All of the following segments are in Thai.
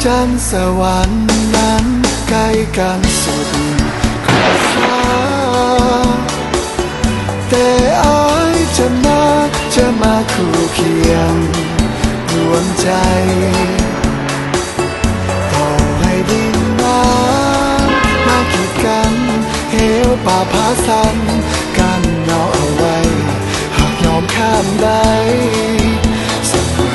จันทร์สวรรค์นั้นใกล้กันสุดขอบฟ้าแต่อายจะมาคู่เคียงรวมใจต่อให้ดินน้ำมากีดกันเหวป่าผาสันกันเอาไว้หากยอมข้ามได้เสมอ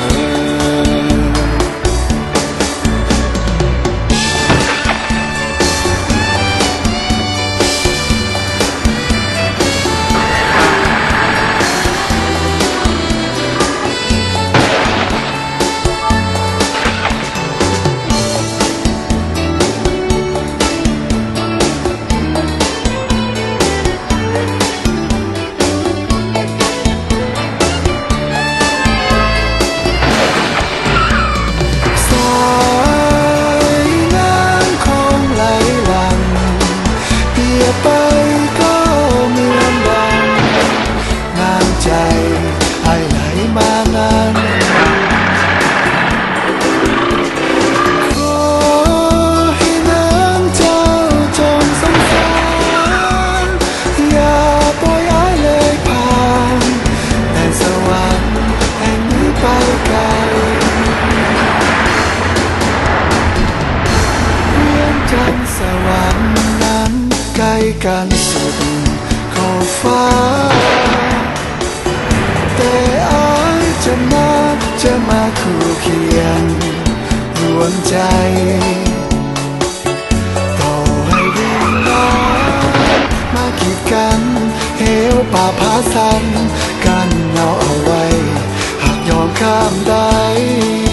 ไปก็เหมือนดังน้ำใจให้ไหลมานั้นขอให้น้ำเจ้าจงสงสารอย่าปล่อยอ้ายเลยผ่านแต่สวรรค์แห่งนี้ไปไกลเพื่อนจันทร์สวรรค์นั้นใกล้กันสุดขอบฟ้าแต่อายจะมาคู่เคียงรวมใจต่อให้ดินน้ำมากีดกันเหวป่าผาสันกันเอาไว้หากยอมข้ามได้